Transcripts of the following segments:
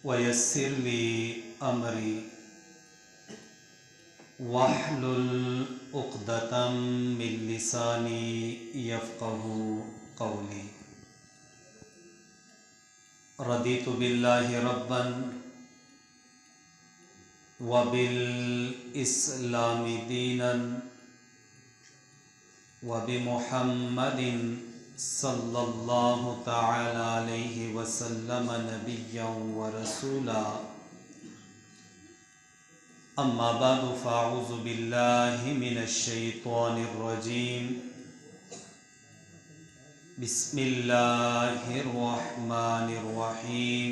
ويسر لي أمري واحلل عقدة من لساني يفقه قولي. رضيت بالله ربا وبالإسلام دينا وبمحمد صلی اللہ تعالی علیہ وسلم نبیا ورسولا. اما بعد فاعوذ باللہ من الشیطان الرجیم. بسم اللہ الرحمن الرحیم.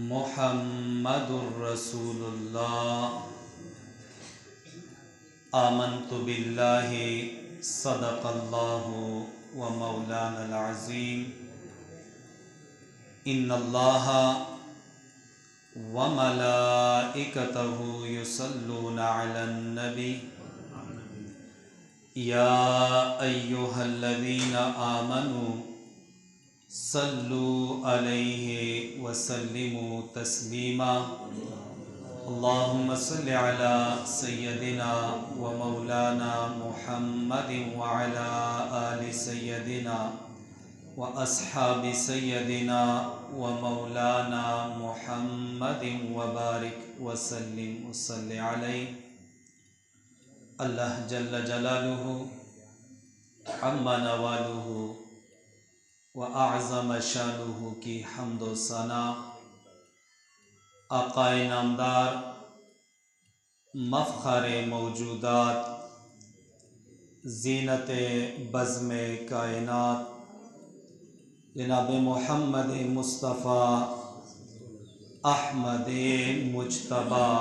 محمد رسول اللہ. آمنت باللہ صدق اللہ و مولانا العظیم. ان اللہ و ملائکتہ یصلون علی النبی یا ایہا الذین آمنوا صلوا علیہ وسلموا تسلیما. اللهم صل على سيدنا ومولانا محمد وعلى آل سيدنا وأصحاب سيدنا ومولانا محمد وبارك وسلم وصل عليه. اللہ جل جلالہ عما نوالہ وأعظم شانہ کی حمد و ثنا آقا نامدار مفخر موجودات زینت بزم کائنات جناب محمد مصطفیٰ احمد مجتبیٰ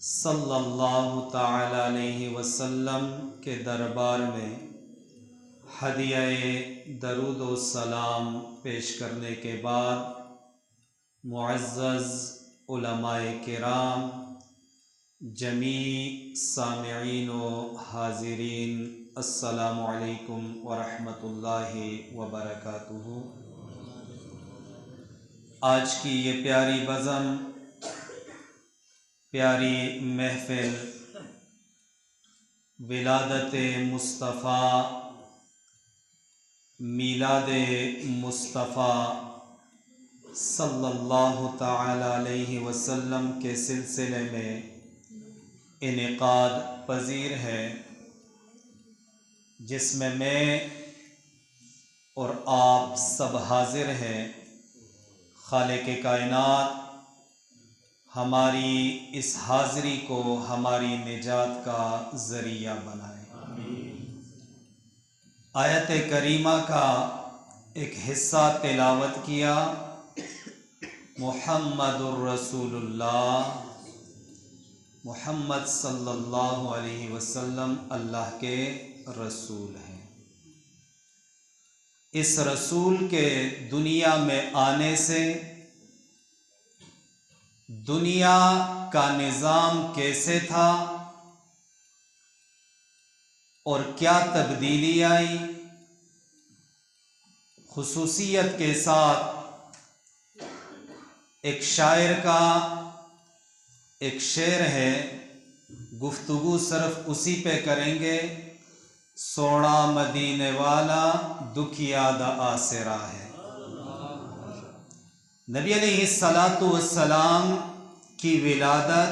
صلی اللہ تعالی علیہ وسلم کے دربار میں ہدیہ درود و سلام پیش کرنے کے بعد معزز علماء کرام، جمیع سامعین و حاضرین، السلام علیکم ورحمۃ اللہ وبرکاتہ. آج کی یہ پیاری بزم، پیاری محفل ولادت مصطفیٰ، میلاد مصطفیٰ صلی اللہ تعالی علیہ وسلم کے سلسلے میں انعقاد پذیر ہے، جس میں اور آپ سب حاضر ہیں. خالق کائنات ہماری اس حاضری کو ہماری نجات کا ذریعہ بنائے. آیت کریمہ کا ایک حصہ تلاوت کیا. محمد الرسول اللہ، محمد صلی اللہ علیہ وسلم اللہ کے رسول ہیں. اس رسول کے دنیا میں آنے سے دنیا کا نظام کیسے تھا اور کیا تبدیلی آئی، خصوصیت کے ساتھ ایک شاعر کا ایک شعر ہے، گفتگو صرف اسی پہ کریں گے. سونا مدینے والا دکھیا دا آسرا ہے. نبی علیہ السلام کی ولادت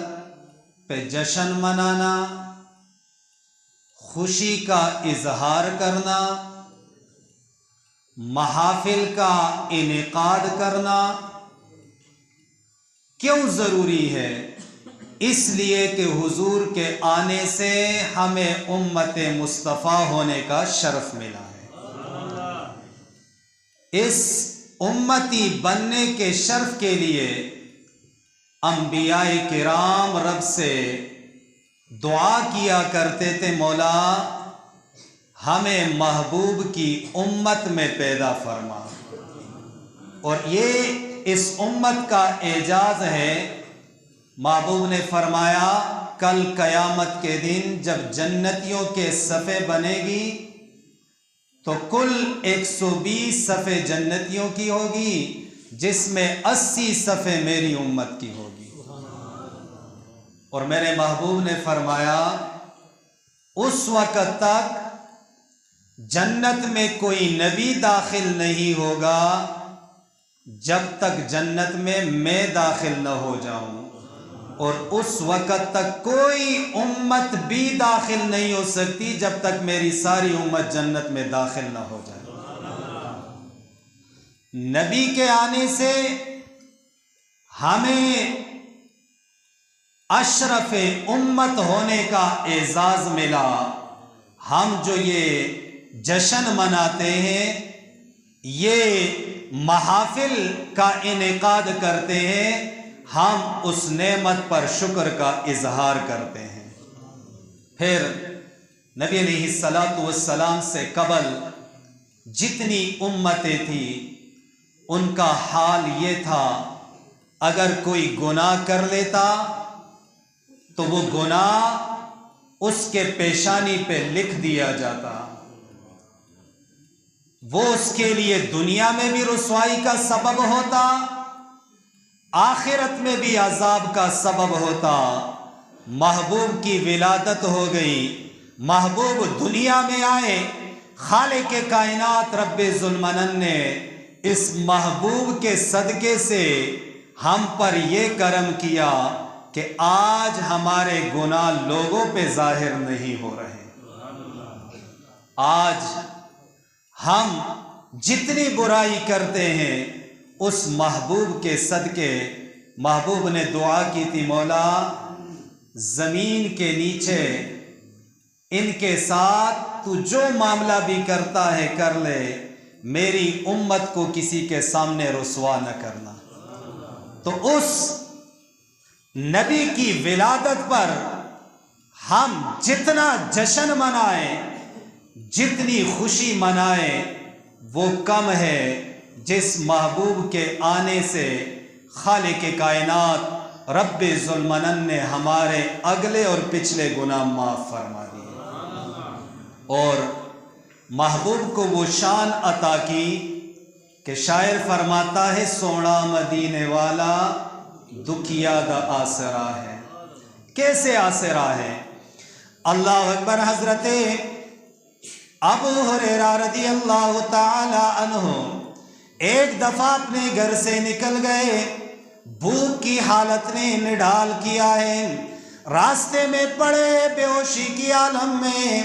پہ جشن منانا، خوشی کا اظہار کرنا، محافل کا انعقاد کرنا کیوں ضروری ہے؟ اس لیے کہ حضور کے آنے سے ہمیں امت مصطفیٰ ہونے کا شرف ملا ہے. اس امتی بننے کے شرف کے لیے انبیاء کرام رب سے دعا کیا کرتے تھے، مولا ہمیں محبوب کی امت میں پیدا فرما. اور یہ اس امت کا اعجاز ہے. محبوب نے فرمایا کل قیامت کے دن جب جنتیوں کے صفیں بنے گی تو کل 120 صفیں جنتیوں کی ہوگی، جس میں 80 صفحے میری امت کی ہوگی۔ اور میرے محبوب نے فرمایا اس وقت تک جنت میں کوئی نبی داخل نہیں ہوگا جب تک جنت میں داخل نہ ہو جاؤں، اور اس وقت تک کوئی امت بھی داخل نہیں ہو سکتی جب تک میری ساری امت جنت میں داخل نہ ہو جائے۔ نبی کے آنے سے ہمیں اشرف امت ہونے کا اعزاز ملا۔ ہم جو یہ جشن مناتے ہیں، یہ محافل کا انعقاد کرتے ہیں، ہم اس نعمت پر شکر کا اظہار کرتے ہیں۔ پھر نبی علیہ السلام سے قبل جتنی امتیں تھیں ان کا حال یہ تھا، اگر کوئی گناہ کر لیتا تو وہ گناہ اس کے پیشانی پہ لکھ دیا جاتا، وہ اس کے لیے دنیا میں بھی رسوائی کا سبب ہوتا، آخرت میں بھی عذاب کا سبب ہوتا۔ محبوب کی ولادت ہو گئی، محبوب دنیا میں آئے، خالق کائنات رب ذوالمنن نے اس محبوب کے صدقے سے ہم پر یہ کرم کیا کہ آج ہمارے گناہ لوگوں پہ ظاہر نہیں ہو رہے۔ آج ہم جتنی برائی کرتے ہیں اس محبوب کے صدقے، محبوب نے دعا کی تھی، مولا زمین کے نیچے ان کے ساتھ تو جو معاملہ بھی کرتا ہے کر لے، میری امت کو کسی کے سامنے رسوا نہ کرنا۔ تو اس نبی کی ولادت پر ہم جتنا جشن منائیں، جتنی خوشی منائیں، وہ کم ہے جس محبوب کے آنے سے خالق کائنات رب ذوالمنن نے ہمارے اگلے اور پچھلے گناہ معاف فرما دیے، اور محبوب کو وہ شان عطا کی کہ شاعر فرماتا ہے، سونا مدینے والا دکھیا دا آسرا ہے۔ کیسے آسرا ہے؟ اللہ اکبر۔ حضرت ابو ہریرہ رضی اللہ تعالی عنہ ایک دفعہ اپنے گھر سے نکل گئے، بھوک کی حالت نے نڈال کیا ہے، راستے میں پڑے بے ہوشی کی عالم میں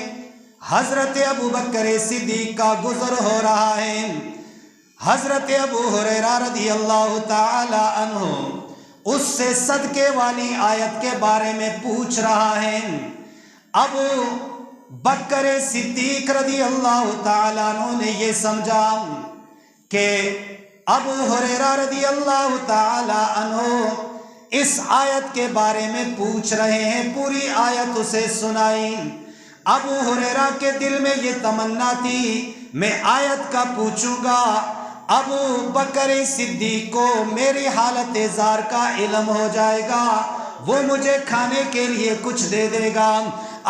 حضرت ابو بکر صدیق کا گزر ہو رہا ہے۔ حضرت ابو ہریرہ رضی اللہ تعالی عنہ اس سے صدقے والی آیت کے بارے میں پوچھ رہا ہے۔ ابو بکر صدیق رضی اللہ تعالی عنہ نے یہ سمجھا کہ ابو ہریرہ رضی اللہ تعالی عنہ اس آیت کے بارے میں پوچھ رہے ہیں، پوری آیت اسے سنائی۔ ابو ہریرہ کے دل میں یہ تمنا تھی، میں آیت کا پوچھوں گا، ابو بکر صدیق کو میری حالت زار کا علم ہو جائے گا، وہ مجھے کھانے کے لیے کچھ دے دے گا۔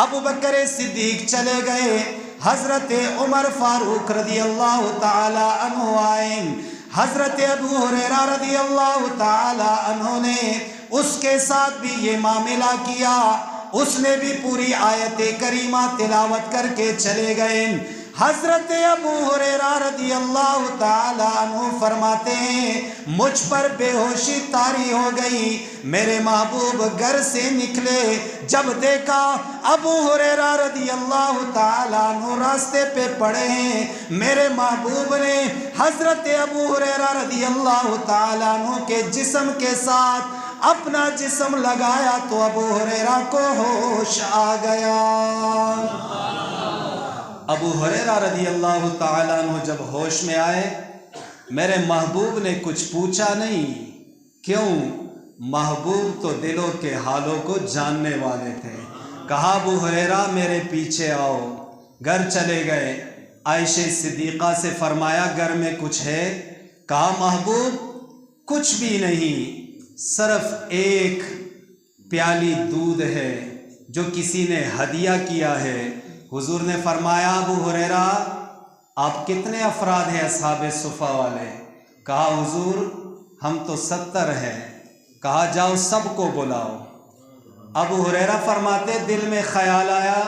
ابو بکر صدیق چلے گئے، حضرت عمر فاروق رضی اللہ تعالی عنہ آئے، حضرت ابو ہریرہ رضی اللہ تعالی عنہ نے اس کے ساتھ بھی یہ معاملہ کیا، اس نے بھی پوری آیت کریمہ تلاوت کر کے چلے گئے۔ حضرت ابو ہریرہ رضی اللہ تعالی عنہ فرماتے ہیں، مجھ پر بے ہوشی طاری ہو گئی، میرے محبوب گھر سے نکلے، جب دیکھا ابو ہریرہ رضی اللہ تعالی عنہ راستے پہ پڑے ہیں، میرے محبوب نے حضرت ابو ہریرہ رضی اللہ تعالی عنہ کے جسم کے ساتھ اپنا جسم لگایا تو ابو ہریرہ کو ہوش آ گیا۔ ابو ہریرہ رضی اللہ تعالیٰ عنہ جب ہوش میں آئے، میرے محبوب نے کچھ پوچھا نہیں، کیوں؟ محبوب تو دلوں کے حالوں کو جاننے والے تھے۔ کہا ابو ہریرہ میرے پیچھے آؤ، گھر چلے گئے، عائشہ صدیقہ سے فرمایا گھر میں کچھ ہے؟ کہا محبوب کچھ بھی نہیں، صرف ایک پیالی دودھ ہے جو کسی نے ہدیہ کیا ہے۔ حضور نے فرمایا ابو ہریرہ آپ کتنے افراد ہیں اصحاب صفہ والے؟ کہا حضور ہم تو 70 ہیں. کہا جاؤ سب کو بلاؤ. ابو ہریرہ فرماتے دل میں خیال آیا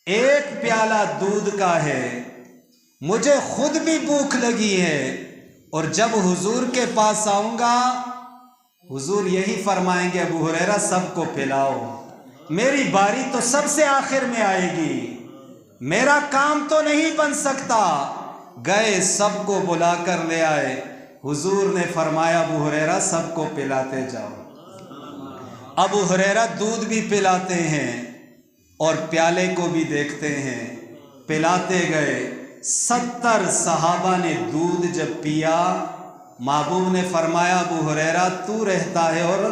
ایک پیالہ دودھ کا ہے، مجھے خود بھی بھوک لگی ہے، اور جب حضور کے پاس آؤں گا حضور یہی فرمائیں گے ابو ہریرہ سب کو پلاؤ، میری باری تو سب سے آخر میں آئے گی، میرا کام تو نہیں بن سکتا. گئے سب کو بلا کر لے آئے. حضور نے فرمایا ابو ہریرہ سب کو پلاتے جاؤ. ابو ہریرہ دودھ بھی پلاتے ہیں اور پیالے کو بھی دیکھتے ہیں. پلاتے گئے. 70 صحابہ نے دودھ جب پیا، محبوب نے فرمایا ابو ہریرہ تو رہتا ہے اور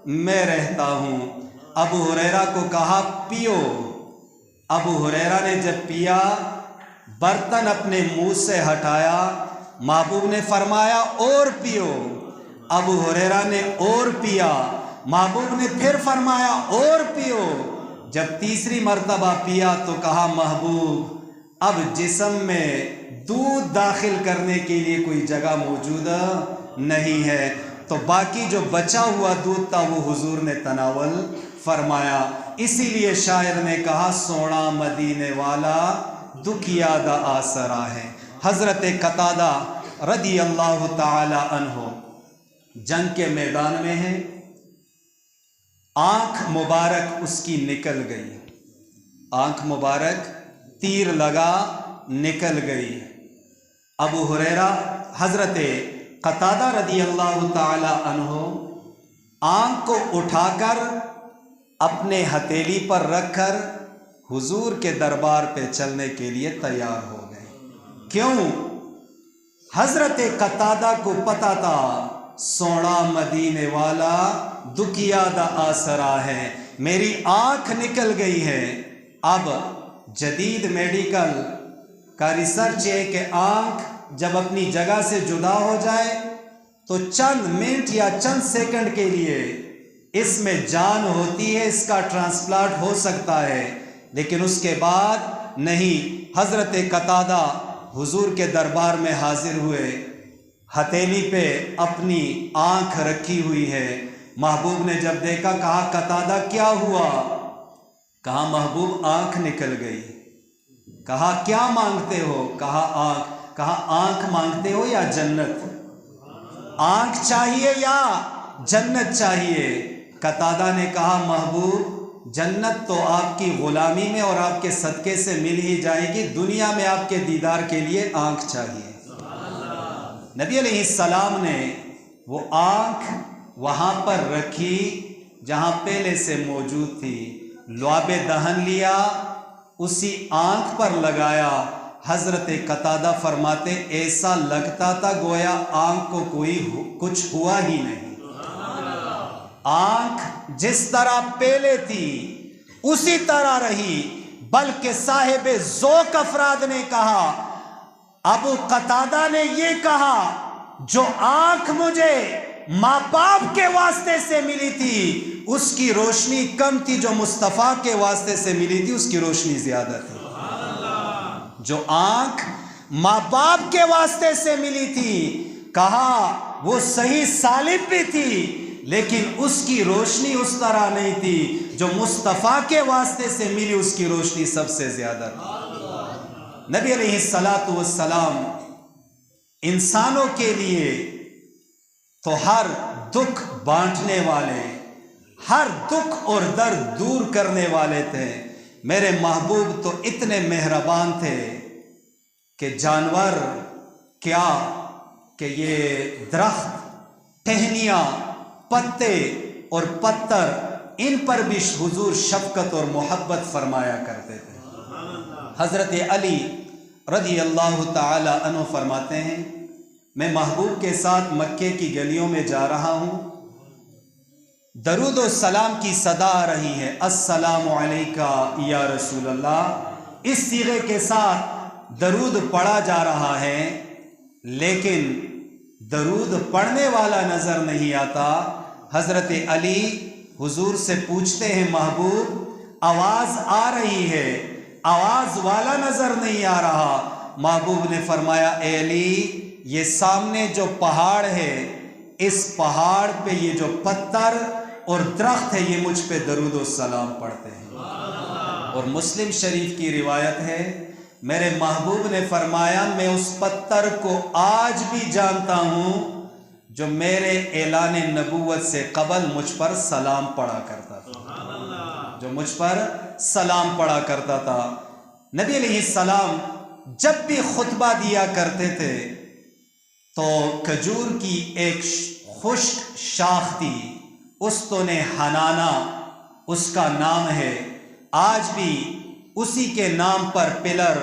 میں رہتا ہوں. ابو ہریرہ کو کہا پیو. ابو ہریرہ نے جب پیا برتن اپنے منہ سے ہٹایا. محبوب نے فرمایا اور پیو. ابو ہریرہ نے اور پیا. محبوب نے پھر فرمایا اور پیو. جب تیسری مرتبہ پیا تو کہا محبوب اب جسم میں دودھ داخل کرنے کے لیے کوئی جگہ موجود نہیں ہے. تو باقی جو بچا ہوا دودھ تھا وہ حضور نے تناول فرمایا. اسی لیے شاعر نے کہا سونا مدینے والا دکھیا دا آسرا ہے. حضرت قتادہ رضی اللہ تعالی عنہ جنگ کے میدان میں ہیں. آنکھ مبارک اس کی نکل گئی. آنکھ مبارک تیر لگا نکل گئی. ابو ہریرہ حضرت قتادہ رضی اللہ تعالی عنہ آنکھ کو اٹھا کر اپنے ہتھیلی پر رکھ کر حضور کے دربار پہ چلنے کے لیے تیار ہو گئے. کیوں؟ حضرت قتادہ کو پتہ تھا سونا مدینے والا دکھیا دا آسرا ہے، میری آنکھ نکل گئی ہے. اب جدید میڈیکل کا ریسرچ ہے کہ آنکھ جب اپنی جگہ سے جدا ہو جائے تو چند منٹ یا چند سیکنڈ کے لیے اس میں جان ہوتی ہے، اس کا ٹرانسپلانٹ ہو سکتا ہے، لیکن اس کے بعد نہیں. حضرت قتادہ حضور کے دربار میں حاضر ہوئے، ہتھیلی پہ اپنی آنکھ رکھی ہوئی ہے. محبوب نے جب دیکھا کہا قتادہ کیا ہوا؟ کہا محبوب آنکھ نکل گئی. کہا کیا مانگتے ہو؟ کہا آنکھ. کہا آنکھ مانگتے ہو یا جنت؟ آنکھ چاہیے یا جنت چاہیے؟ قتادہ نے کہا محبوب جنت تو آپ کی غلامی میں اور آپ کے صدقے سے مل ہی جائے گی، دنیا میں آپ کے دیدار کے لیے آنکھ چاہیے. نبی علیہ السلام نے وہ آنکھ وہاں پر رکھی جہاں پہلے سے موجود تھی. لعاب دہن لیا، اسی آنکھ پر لگایا. حضرت قتادہ فرماتے ایسا لگتا تھا گویا آنکھ کو کوئی کچھ ہوا ہی نہیں. آنکھ جس طرح پہلے تھی اسی طرح رہی، بلکہ صاحب ذوق افراد نے کہا، ابو قتادہ نے یہ کہا جو آنکھ مجھے ماں باپ کے واسطے سے ملی تھی اس کی روشنی کم تھی، جو مصطفیٰ کے واسطے سے ملی تھی اس کی روشنی زیادہ تھی. جو آنکھ ماں باپ کے واسطے سے ملی تھی کہا وہ صحیح سالم بھی تھی لیکن اس کی روشنی اس طرح نہیں تھی، جو مصطفیٰ کے واسطے سے ملی اس کی روشنی سب سے زیادہ تھی. نبی علیہ السلام انسانوں کے لیے تو ہر دکھ بانٹنے والے، ہر دکھ اور درد دور کرنے والے تھے. میرے محبوب تو اتنے مہربان تھے کہ جانور کیا کہ یہ درخت، ٹہنیاں، پتے اور پتھر ان پر بھی حضور شفقت اور محبت فرمایا کرتے تھے. حضرت علی رضی اللہ تعالی عنہ فرماتے ہیں میں محبوب کے ساتھ مکے کی گلیوں میں جا رہا ہوں، درود و سلام کی صدا آ رہی ہے، السلام علیکہ یا رسول اللہ. اس صیغے کے ساتھ درود پڑھا جا رہا ہے لیکن درود پڑھنے والا نظر نہیں آتا. حضرت علی حضور سے پوچھتے ہیں محبوب آواز آ رہی ہے، آواز والا نظر نہیں آ رہا. محبوب نے فرمایا اے علی یہ سامنے جو پہاڑ ہے اس پہاڑ پہ یہ جو پتھر اور درخت ہے یہ مجھ پہ درود و سلام پڑھتے ہیں۔ اور مسلم شریف کی روایت ہے، میرے محبوب نے فرمایا میں اس پتھر کو آج بھی جانتا ہوں جو میرے اعلان نبوت سے قبل مجھ پر سلام پڑھا کرتا تھا، جو مجھ پر سلام پڑھا کرتا تھا۔ نبی علیہ السلام جب بھی خطبہ دیا کرتے تھے تو کھجور کی ایک خشک شاخ تھی، استون حنانہ اس کا نام ہے، آج بھی اسی کے نام پر پلر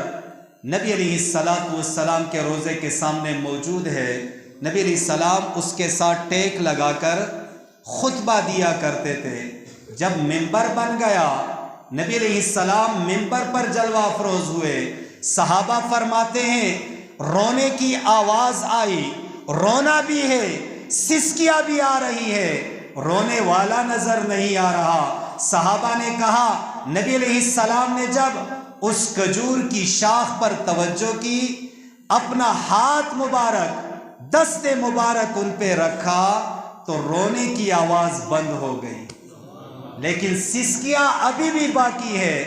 نبی علیہ السلام کے روزے کے سامنے موجود ہے۔ نبی علیہ السلام اس کے ساتھ ٹیک لگا کر خطبہ دیا کرتے تھے۔ جب ممبر بن گیا، نبی علیہ السلام ممبر پر جلوہ افروز ہوئے، صحابہ فرماتے ہیں رونے کی آواز آئی، رونا بھی ہے، سسکیاں بھی آ رہی ہے، رونے والا نظر نہیں آ رہا۔ صحابہ نے کہا، نبی علیہ السلام نے جب اس کھجور کی شاخ پر توجہ کی، اپنا ہاتھ مبارک، دست مبارک ان پہ رکھا تو رونے کی آواز بند ہو گئی، لیکن سسکیاں ابھی بھی باقی ہے۔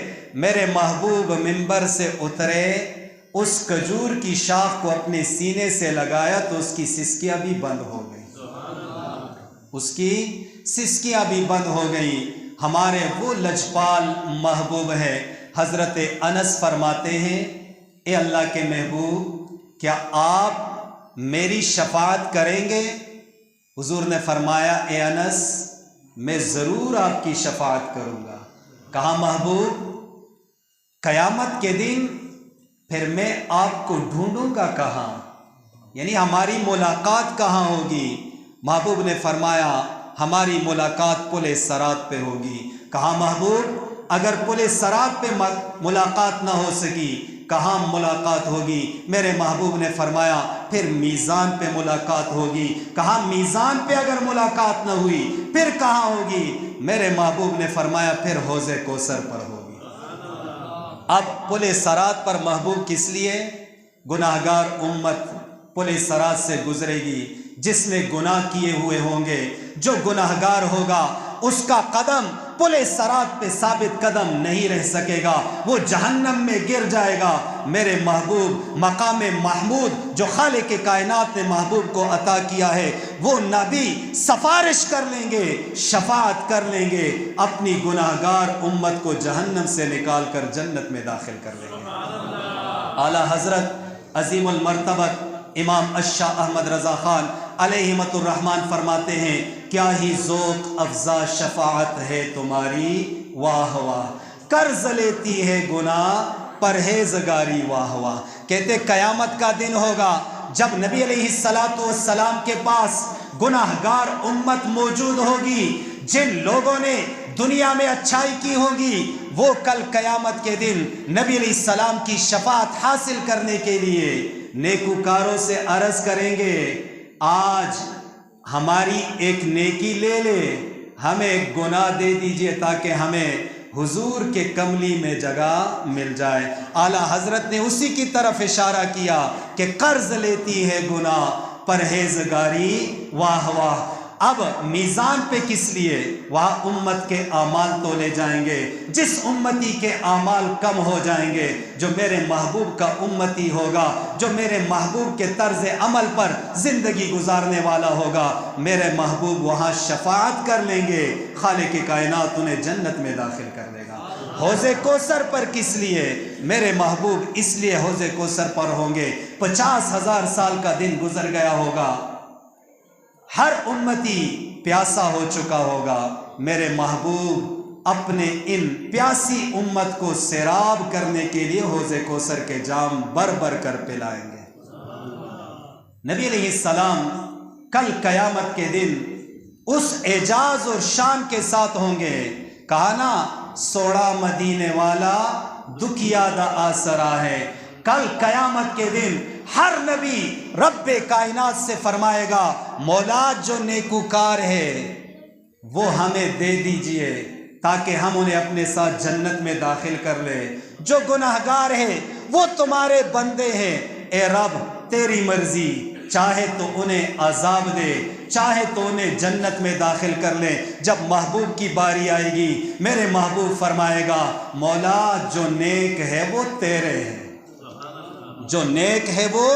میرے محبوب ممبر سے اترے، اس کھجور کی شاخ کو اپنے سینے سے لگایا تو اس کی سسکیاں بھی بند ہو گئی، اس کی سسکیاں بھی بند ہو گئی۔ ہمارے وہ لجپال محبوب ہے، حضرت انس فرماتے ہیں، اے اللہ کے محبوب کیا آپ میری شفاعت کریں گے؟ حضور نے فرمایا، اے انس میں ضرور آپ کی شفاعت کروں گا۔ کہا محبوب قیامت کے دن پھر میں آپ کو ڈھونڈوں گا کہاں، یعنی ہماری ملاقات کہاں ہوگی؟ محبوب نے فرمایا ہماری ملاقات پل صراط پہ ہوگی۔ کہا محبوب اگر پل صراط پہ ملاقات نہ ہو سکی کہاں ملاقات ہوگی؟ میرے محبوب نے فرمایا پھر میزان پہ ملاقات ہوگی۔ کہا میزان پہ اگر ملاقات نہ ہوئی پھر کہاں ہوگی؟ میرے محبوب نے فرمایا پھر حوض کوثر پر ہوگی۔ اب پل صراط پر محبوب کس لیے؟ گناہگار امت پل صراط سے گزرے گی، جس نے گناہ کیے ہوئے ہوں گے، جو گناہگار ہوگا اس کا قدم پل صراط پہ ثابت قدم نہیں رہ سکے گا، وہ جہنم میں گر جائے گا۔ میرے محبوب مقام محمود جو خالق کائنات نے محبوب کو عطا کیا ہے، وہ نبی سفارش کر لیں گے، شفاعت کر لیں گے، اپنی گناہگار امت کو جہنم سے نکال کر جنت میں داخل کر لیں گے۔ اعلیٰ حضرت عظیم المرتبت امام الشاہ احمد رضا خان علیہمۃ الرحمن فرماتے ہیں، کیا ہی ذوق افزا شفاعت ہے تمہاری، واہ واہ قرض لیتی ہے گناہ پرہیزگاری، واہ واہ۔ کہتے قیامت کا دن ہوگا جب نبی علیہ السلام کے پاس گناہگار امت موجود ہوگی، جن لوگوں نے دنیا میں اچھائی کی ہوگی وہ کل قیامت کے دن نبی علیہ السلام کی شفاعت حاصل کرنے کے لیے نیکوکاروں سے عرض کریں گے، آج ہماری ایک نیکی لے لے، ہمیں ایک گناہ دے دیجئے تاکہ ہمیں حضور کے کملی میں جگہ مل جائے۔ اعلیٰ حضرت نے اسی کی طرف اشارہ کیا کہ قرض لیتی ہے گناہ پرہیزگاری، واہ واہ۔ اب میزان پہ کس لیے؟ وہاں امت کے اعمال تولے جائیں گے، جس امتی کے اعمال کم ہو جائیں گے، جو میرے محبوب کا امتی ہوگا، جو میرے محبوب کے طرز عمل پر زندگی گزارنے والا ہوگا، میرے محبوب وہاں شفاعت کر لیں گے، خالق کائنات انہیں جنت میں داخل کر لے گا۔ حوض کوثر پر کس لیے؟ میرے محبوب اس لیے حوض کوثر پر ہوں گے، 50,000 سال کا دن گزر گیا ہوگا، ہر امتی پیاسا ہو چکا ہوگا، میرے محبوب اپنے ان پیاسی امت کو سیراب کرنے کے لیے حوض کوثر کے جام بر بر کر پلائیں گے۔ نبی علیہ السلام کل قیامت کے دن اس اعجاز اور شان کے ساتھ ہوں گے، کہا نا سوڑا مدینے والا دکھیا دا آسرا ہے۔ کل قیامت کے دن ہر نبی رب کائنات سے فرمائے گا، مولا جو نیکوکار ہے وہ ہمیں دے دیجئے تاکہ ہم انہیں اپنے ساتھ جنت میں داخل کر لیں، جو گناہگار ہے وہ تمہارے بندے ہیں، اے رب تیری مرضی، چاہے تو انہیں عذاب دے، چاہے تو انہیں جنت میں داخل کر لے۔ جب محبوب کی باری آئے گی میرے محبوب فرمائے گا مولا جو نیک ہے وہ تیرے ہیں، جو نیک ہے وہ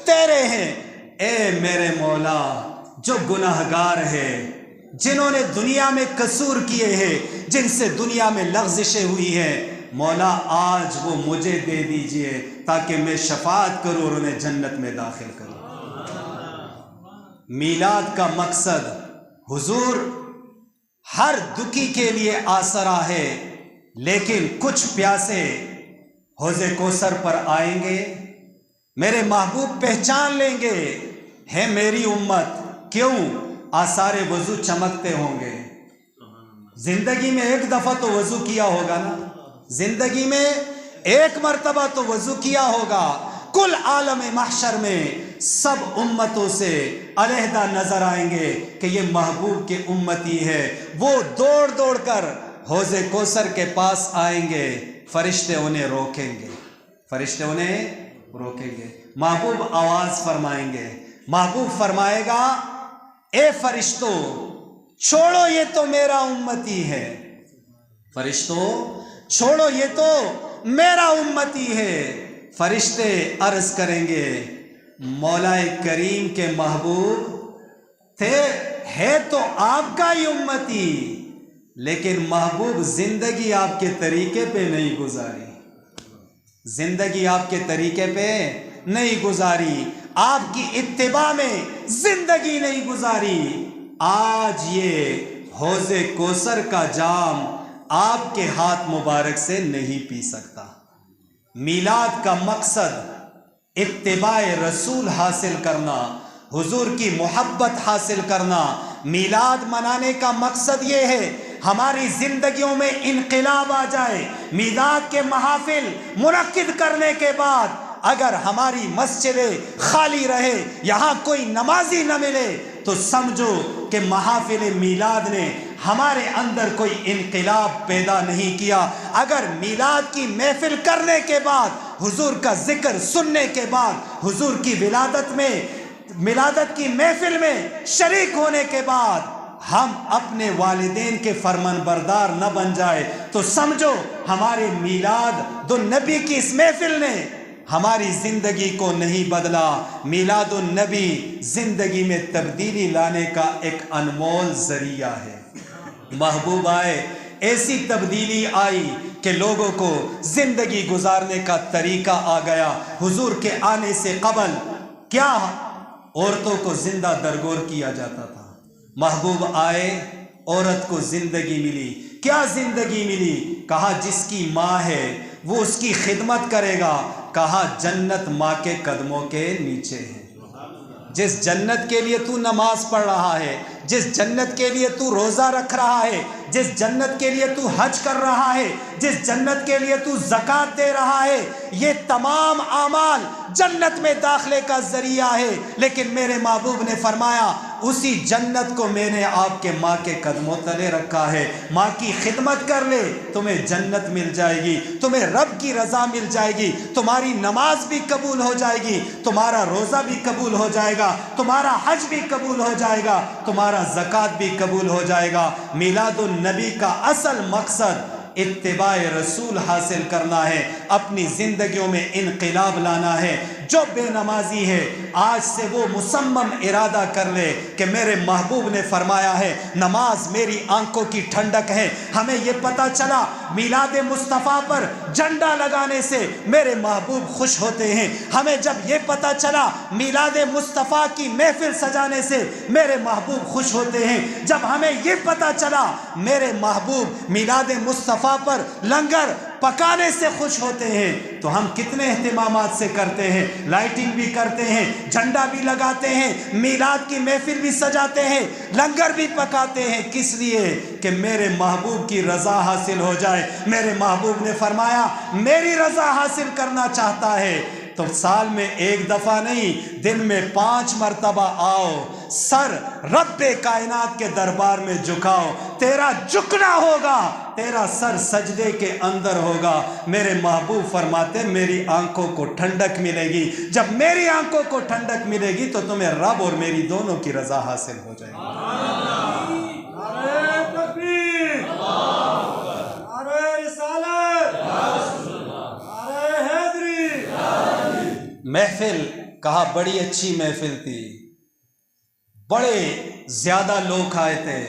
تیرے ہیں۔ اے میرے مولا جو گناہگار ہے، جنہوں نے دنیا میں قصور کیے ہیں، جن سے دنیا میں لغزشیں ہوئی ہیں، مولا آج وہ مجھے دے دیجئے تاکہ میں شفاعت کروں اور انہیں جنت میں داخل کروں۔ میلاد کا مقصد حضور ہر دکھی کے لیے آسرا ہے، لیکن کچھ پیاسے حوض کوثر پر آئیں گے، میرے محبوب پہچان لیں گے ہے میری امت، کیوں آثار وضو چمکتے ہوں گے۔ زندگی میں ایک دفعہ تو وضو کیا ہوگا نا، زندگی میں ایک مرتبہ تو وضو کیا ہوگا۔ کل عالم محشر میں سب امتوں سے علیحدہ نظر آئیں گے کہ یہ محبوب کے امتی ہے، وہ دوڑ دوڑ کر حوض کوثر کے پاس آئیں گے، فرشتے انہیں روکیں گے، فرشتے انہیں روکیں گے۔ محبوب آواز فرمائیں گے، محبوب فرمائے گا اے فرشتوں چھوڑو یہ تو میرا امتی ہے، فرشتوں چھوڑو یہ تو میرا امتی ہے۔ فرشتے عرض کریں گے مولا کریم کے محبوب ہے تو آپ کا ہی امتی، لیکن محبوب زندگی آپ کے طریقے پہ نہیں گزاری، زندگی آپ کے طریقے پہ نہیں گزاری، آپ کی اتباع میں زندگی نہیں گزاری۔ آج یہ حوض کوثر کا جام آپ کے ہاتھ مبارک سے نہیں پی سکتا۔ میلاد کا مقصد اتباع رسول حاصل کرنا، حضور کی محبت حاصل کرنا۔ میلاد منانے کا مقصد یہ ہے ہماری زندگیوں میں انقلاب آ جائے۔ میلاد کے محافل منعقد کرنے کے بعد اگر ہماری مسجدیں خالی رہے، یہاں کوئی نمازی نہ ملے، تو سمجھو کہ محافل میلاد نے ہمارے اندر کوئی انقلاب پیدا نہیں کیا۔ اگر میلاد کی محفل کرنے کے بعد، حضور کا ذکر سننے کے بعد، حضور کی ولادت کی محفل میں شریک ہونے کے بعد ہم اپنے والدین کے فرمان بردار نہ بن جائے، تو سمجھو ہمارے میلاد النبی کی اس محفل نے ہماری زندگی کو نہیں بدلا۔ میلاد النبی زندگی میں تبدیلی لانے کا ایک انمول ذریعہ ہے۔ محبوب آئے، ایسی تبدیلی آئی کہ لوگوں کو زندگی گزارنے کا طریقہ آ گیا۔ حضور کے آنے سے قبل کیا عورتوں کو زندہ درگور کیا جاتا تھا، محبوب آئے عورت کو زندگی ملی۔ کیا زندگی ملی؟ کہا جس کی ماں ہے وہ اس کی خدمت کرے گا، کہا جنت ماں کے قدموں کے نیچے ہے۔ جس جنت کے لیے تو نماز پڑھ رہا ہے، جس جنت کے لیے تو روزہ رکھ رہا ہے، جس جنت کے لیے تو حج کر رہا ہے، جس جنت کے لیے تو زکوٰۃ دے رہا ہے، یہ تمام اعمال جنت میں داخلے کا ذریعہ ہے۔ لیکن میرے محبوب نے فرمایا اسی جنت کو میں نے آپ کے ماں کے قدموں تلے رکھا ہے۔ ماں کی خدمت کر لے، تمہیں جنت مل جائے گی، تمہیں رب کی رضا مل جائے گی، تمہاری نماز بھی قبول ہو جائے گی، تمہارا روزہ بھی قبول ہو جائے گا، تمہارا حج بھی قبول ہو جائے گا، تمہارا زکوٰۃ بھی قبول ہو جائے گا۔ میلاد النبی کا اصل مقصد اتباع رسول حاصل کرنا ہے، اپنی زندگیوں میں انقلاب لانا ہے۔ جو بے نمازی ہے آج سے وہ مصمم ارادہ کر لے کہ میرے محبوب نے فرمایا ہے نماز میری آنکھوں کی ٹھنڈک ہے۔ ہمیں یہ پتہ چلا میلاد مصطفیٰ پر جھنڈا لگانے سے میرے محبوب خوش ہوتے ہیں۔ ہمیں جب یہ پتہ چلا میلاد مصطفیٰ کی محفل سجانے سے میرے محبوب خوش ہوتے ہیں، جب ہمیں یہ پتہ چلا میرے محبوب میلاد مصطفیٰ پر لنگر پکانے سے خوش ہوتے ہیں، تو ہم کتنے اہتمامات سے کرتے ہیں، لائٹنگ بھی کرتے ہیں، جھنڈا بھی لگاتے ہیں، میلاد کی محفل بھی سجاتے ہیں، لنگر بھی پکاتے ہیں، کس لیے؟ کہ میرے محبوب کی رضا حاصل ہو جائے۔ میرے محبوب نے فرمایا میری رضا حاصل کرنا چاہتا ہے تو سال میں ایک دفعہ نہیں، دن میں 5 مرتبہ آؤ، سر رب کائنات کے دربار میں جھکاؤ، تیرا جھکنا ہوگا، تیرا سر سجدے کے اندر ہوگا۔ میرے محبوب فرماتے میری آنکھوں کو ٹھنڈک ملے گی، جب میری آنکھوں کو ٹھنڈک ملے گی تو تمہیں رب اور میری دونوں کی رضا حاصل ہو جائے گی۔ محفل کہا بڑی اچھی محفل تھی، بڑے زیادہ لوگ آئے تھے،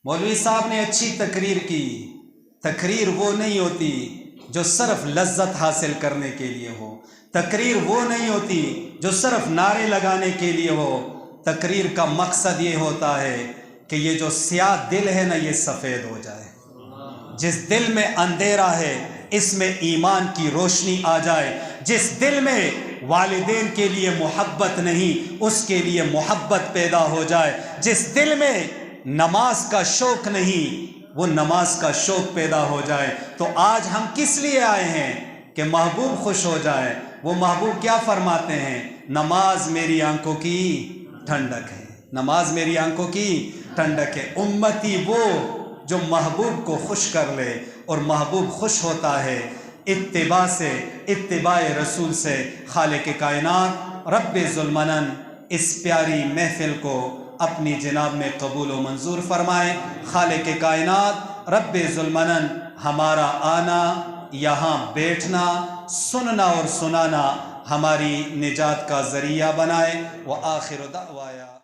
مولوی صاحب نے اچھی تقریر کی۔ تقریر وہ نہیں ہوتی جو صرف لذت حاصل کرنے کے لیے ہو، تقریر وہ نہیں ہوتی جو صرف نعرے لگانے کے لیے ہو۔ تقریر کا مقصد یہ ہوتا ہے کہ یہ جو سیاہ دل ہے نا یہ سفید ہو جائے، جس دل میں اندھیرا ہے اس میں ایمان کی روشنی آ جائے، جس دل میں والدین کے لیے محبت نہیں اس کے لیے محبت پیدا ہو جائے، جس دل میں نماز کا شوق نہیں وہ نماز کا شوق پیدا ہو جائے۔ تو آج ہم کس لیے آئے ہیں کہ محبوب خوش ہو جائے۔ وہ محبوب کیا فرماتے ہیں؟ نماز میری آنکھوں کی ٹھنڈک ہے، نماز میری آنکھوں کی ٹھنڈک ہے۔ امتی وہ جو محبوب کو خوش کر لے، اور محبوب خوش ہوتا ہے اتباع سے، اتباع رسول سے۔ خالق کائنات رب ذوالمنن اس پیاری محفل کو اپنی جناب میں قبول و منظور فرمائے۔ خالق کائنات رب ذوالمنن ہمارا آنا، یہاں بیٹھنا، سننا اور سنانا ہماری نجات کا ذریعہ بنائے۔ وآخر دعوایا